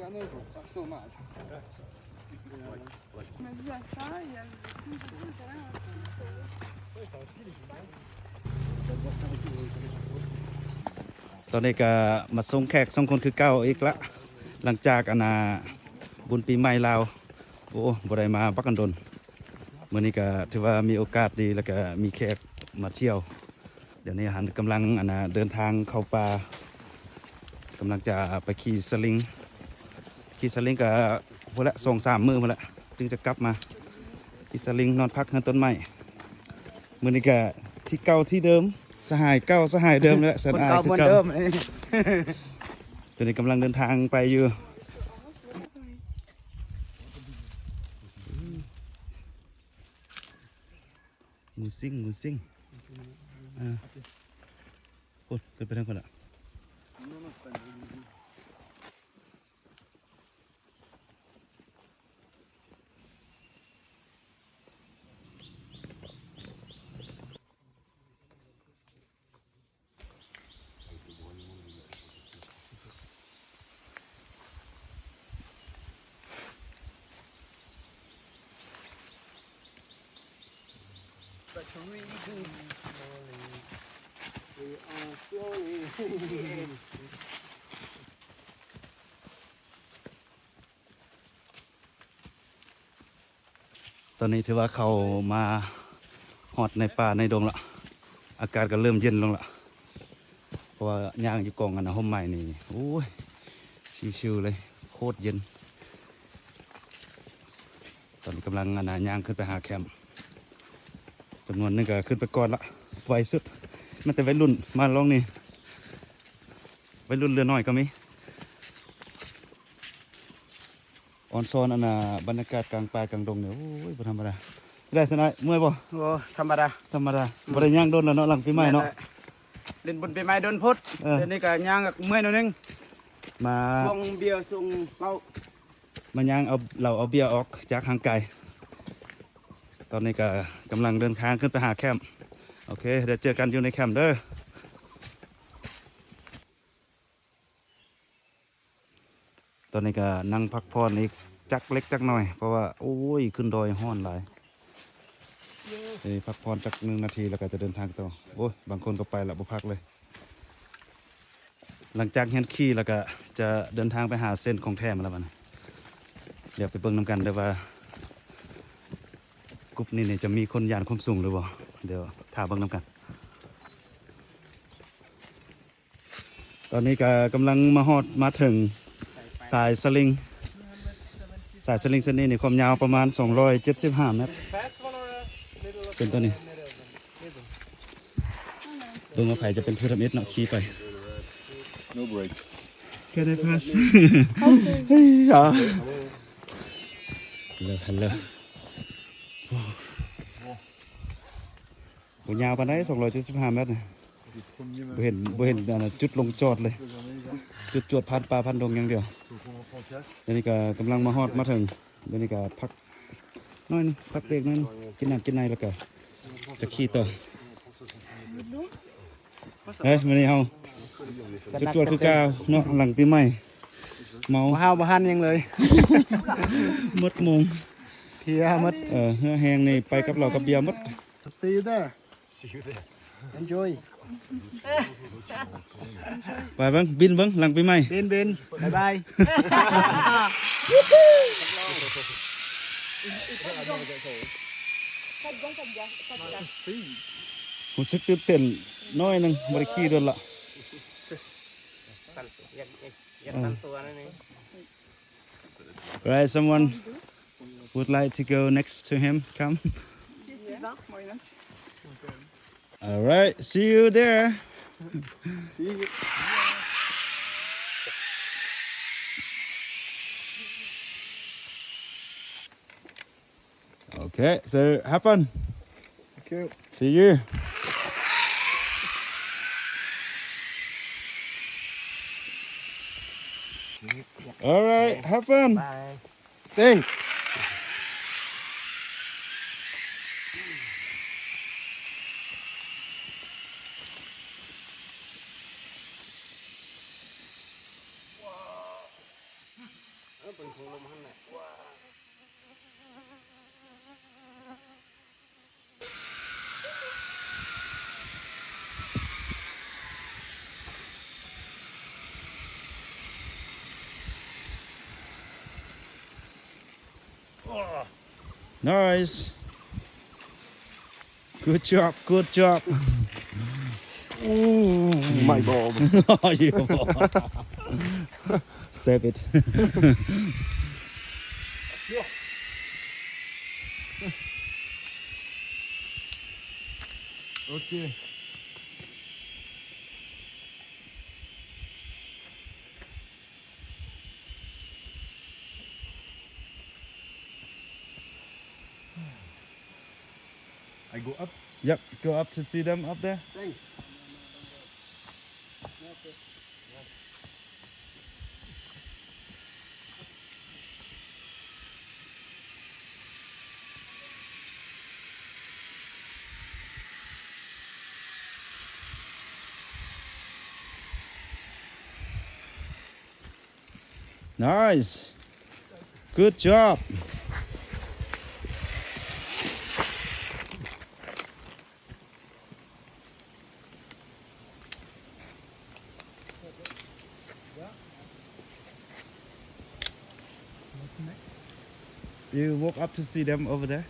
ตอนนี้ก็มาส่งแขก2คนคือเก่าอีกละหลังจากบุญปีใหม่ลาวโอ้บ่ได้มาปักกันดนมื้อนี้ก็ถือว่ามีโอกาสดีแล้วก็มีแขกมาเที่ยวเดี๋ยวนี้หันกำลังเดินทางเข้าป่ากำลังจะไปขี่สลิงก็พุ่นละ 2-3 มื้อพุ่นละจึงจะกลับมาขี่สลิงนอนพักเฮือนต้นไม้มื้อนี้ก็ที่เก่าที่เดิมสหายเก่าสหายเดิมแล้วสันอายคือเก่าตอนนี้กำลังเดินทางไปอยู่มูซิ่งโอ้เกิดไปทางคนละตอนนี้ถือว่าเขามาฮอดในป่าในดงละอากาศก็เริ่มเย็นลงละเพราะว่าย่างอยู่กองห่มใหม่นี่โอ้ยชิวๆเลยโคตรเย็นตอนนี้กำลังย่างขึ้นไปหาแคมป์จำนวนนึงก็ขึ้นไปก่อนละไวสุดมันแต่วัยรุ่นมาลองนี่วัยรุ่นเรือน้อยก็มีออนซอนบรรยากาศกลางป่ากลางดงเนี่ยโอ้ยบ่ธรรมดาได้สนายเมื่อยบ่โอ้ธรรมดาบ่ได้ย่างโดนแล้วเนาะหลังปีใหม่เนาะเล่นบุญปีใหม่โดนพุธเดี๋ยวนี้ก็ย่างเมื่อยหน่อยนึงมาส่งเบียร์ส่งเหล้ามาย่างเอาเบียร์ออกจากห่างไกลตอนนี้ก็กำลังเดินทางขึ้นไปหาแคมป์โอเคเดี๋ยวเจอกันอยู่ในแคมป์เด้อตอนนี้ก็นั่งพักผ่อนอีกจักเล็กจักน้อยเพราะว่าโอ้ยขึ้นดอยห้อนหลายพักผ่อนจัก1 นาทีแล้วก็จะเดินทางต่อโอ้ยบางคนก็ไปแล้วบ่พักเลยหลังจากเฮียนขี่แล้วก็จะเดินทางไปหาเส้นของแท้มาแล้วมันเดี๋ยวไปเบิ่งนำกันเด้อว่ากลุ่มนี้เนี่ยจะมีคนย่านความสูงหรือบ่เดี๋ยวถามเบิ่งนำกันตอนนี้ก็กำลังมาถึงสายสลิงเส้นนี้นี่ความยาวประมาณ275 เมตรเป็นตัวนี้ดูมาไผจะเป็นพีระมิดเนาะขี่ไป No break. Can I pass? Hello. บ่ยาวปานใด275 เมตรนี่บ่เห็นจุดลงจอดเลยจุดจวดผ่านป่าผ่านดงอย่างเดียวเดี๋ยวนี้ก็กำลังมาถึงเดี๋ยวนี้ก็พักน้อยนึงพักเบรกนึงกินน้ำกินในแล้วก็จะขี่ต่อเฮ้ยมื้อนี้เฮาจุดจวดคือเก่าเนาะหลังปีใหม่เมาบ่หันยังเลยหมดโมงเที่ยหมดเหือแห้งนี่ไปกับเรากับเบียร์หมด See you there Enjoy ไปเบิ่งบินเบิ่งหลังปีใหม่บินบ๊ายบายรู้สึกตื่นเต้นน้อยนึงบ่ได้ขี่โดนละRight, someone would like to go next to him. Come. All right, see you there. Okay, so have fun. Thank you. See you. All right, have fun. Bye. Thanks. Nice. Good job, good job. Ooh, my ball. Oh, you save it. Okay. I go up. Yep, go up to see them up there. Thanks. Nice. Good job. You walk up to see them over there.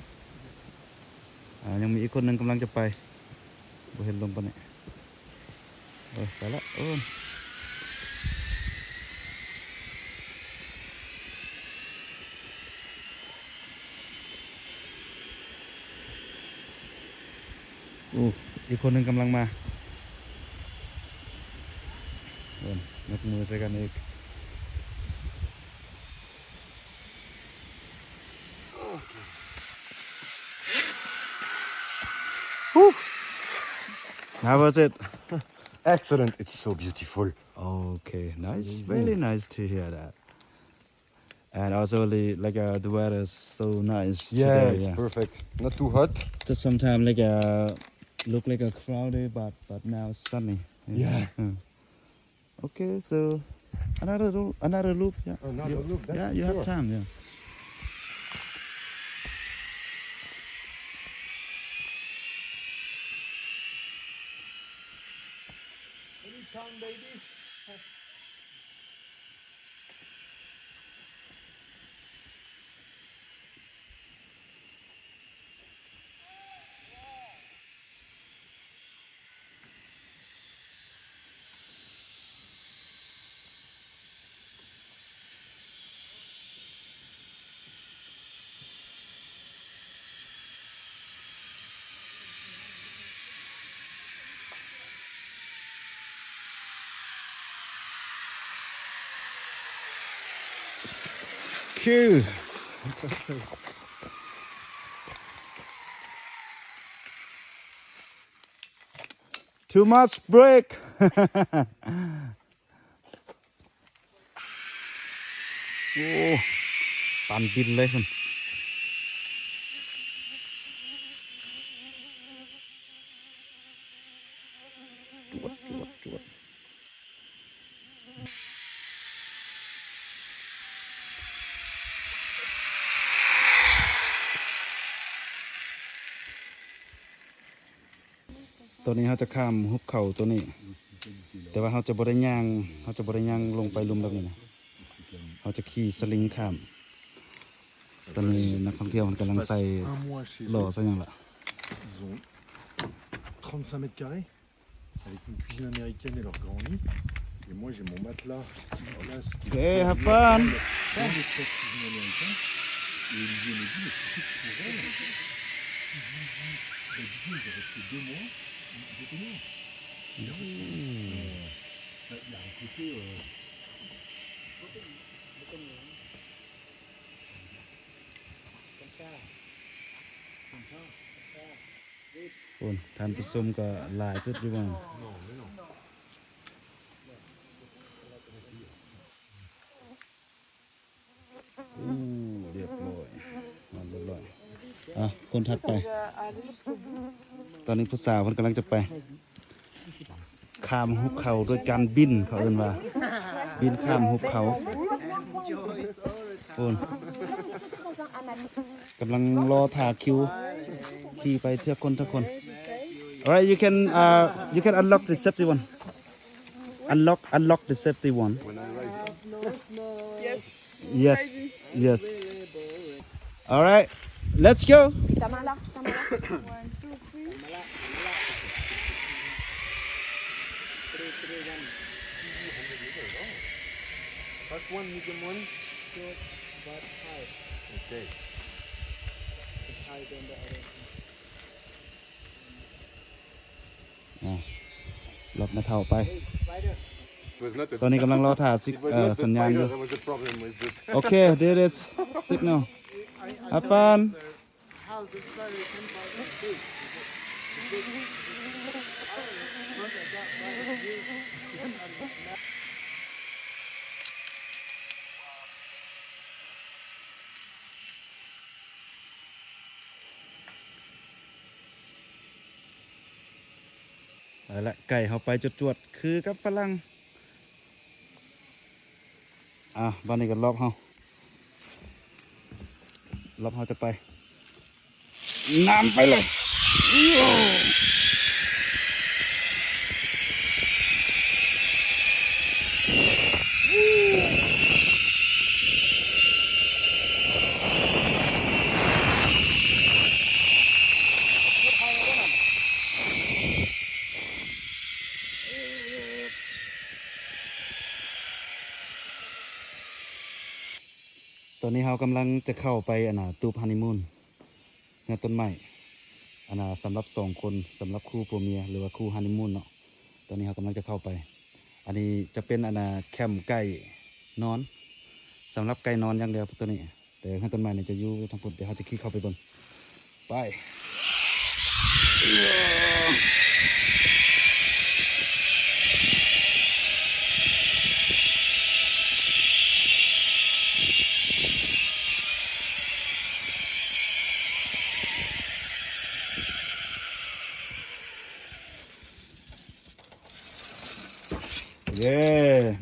ยังมีอีกคนหนึงกำลังจะไปบ่เห็นลงปะเนี่ยไปละอีกคนหนึงกำลังมายกมือใส่กันอีกHow was it? Excellent. It's so beautiful. Okay, nice. Really nice to hear that. And also the weather is so nice Yeah, today. it's perfect. Not too hot. Just sometimes look like a cloudy, but now it's sunny. Yeah. Okay, so another loop. Yeah. Another loop. That's Yeah, you have sure. time. Yeah. Anytime, baby. Cool. Too much break. โอ้ตันบินเลยคุณจวดตัวนี้เขาจะข้ามหุบเขาตัวนี้แต่ว่าเขาจะบ่ได้ย่างลงไปลุมแบบนี้นะเขาจะขี่สลิงข้ามตอนนี้นักท่องเที่ยวมันกำลังใส่หล่อซะอย่างละ Ils ont 35 mètres carrés avec une cuisine américaine et leur grand lit. Et moi, j'ai mon matelas. Alors là, ce qui Okay, have fun. dans les cette cuisine américaine. Et Olivier me dit, mais c'est pour elle. Elle disait, j'ai resté 2 mois. J'étais mort. Il y a un côté... คุณท่านผู้ชมก็หลายสุดอยู่บ้างเรียบร้อยมันเรียบร้อยคนถัดไปตอนนี้ผู้สาวเพิ่นกำลังจะไปข้ามหุบเขาโดยการบินเขาเอิ้นว่าบินข้ามหุบเขา โอนกำลังรอถ่าคิวขี่ไปเทือกคนทุกคน Alright you can unlock the safety one unlock the safety one yes Alright let's go Ta main là, ta main là. รถมาเท่าไป ตอนนี้กำลังรอถ่าสัญญาณอยู่ โอเค there is signal have fun เอาละไก่เฮาไปจวดๆคือกับฝรั่งบ้านนี้ก็รอบเฮจะไปน้ำไปเลยตอนนี้เรากำลังจะเข้าไปตูบฮันนีมูนงานต้นไม้สำหรับ2คนสำหรับคู่ผัวเมียหรือว่าคู่ฮันนีมูนเนาะตอนนี้เรากำลังจะเข้าไปอันนี้จะเป็นแคมป์ไก่นอนสำหรับไก่นอนอย่างเดียวตัวนี้แต่งานต้นไม้เนี่ยจะอยู่ทางพุ่นเดี๋ยวเราจะขี่เข้าไปบนไปเย้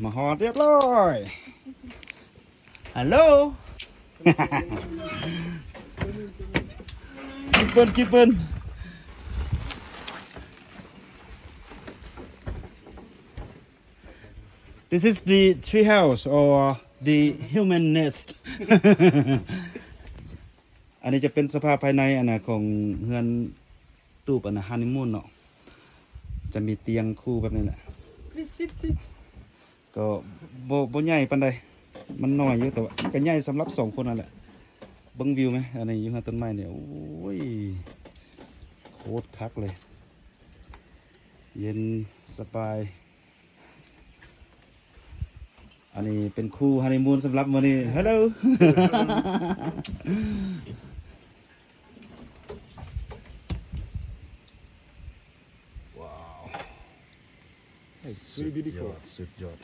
มาฮอดเรียบร้อยฮัลโหล กี่เปิ้นThis is the tree house or the human nest อันนี้จะเป็นสภาพภายในของเฮือนตูบฮันนีมูนเนาะจะมีเตียงคู่แบบนี้แหละก็บ่ใหญ่ปานใดมันน้อยอยู่แต่ว่าก็ใหญ่สำหรับ2คนนั่นแหละเบิ่งวิวไหมอันนี้อยู่ข้างต้นไม้เนี่ยโอ้ยโคตรคักเลยเย็นสบายอันนี้เป็นคู่ฮันนีมูนสำหรับมื้อนี้ฮัลโหล It's really beautiful. สุดยอด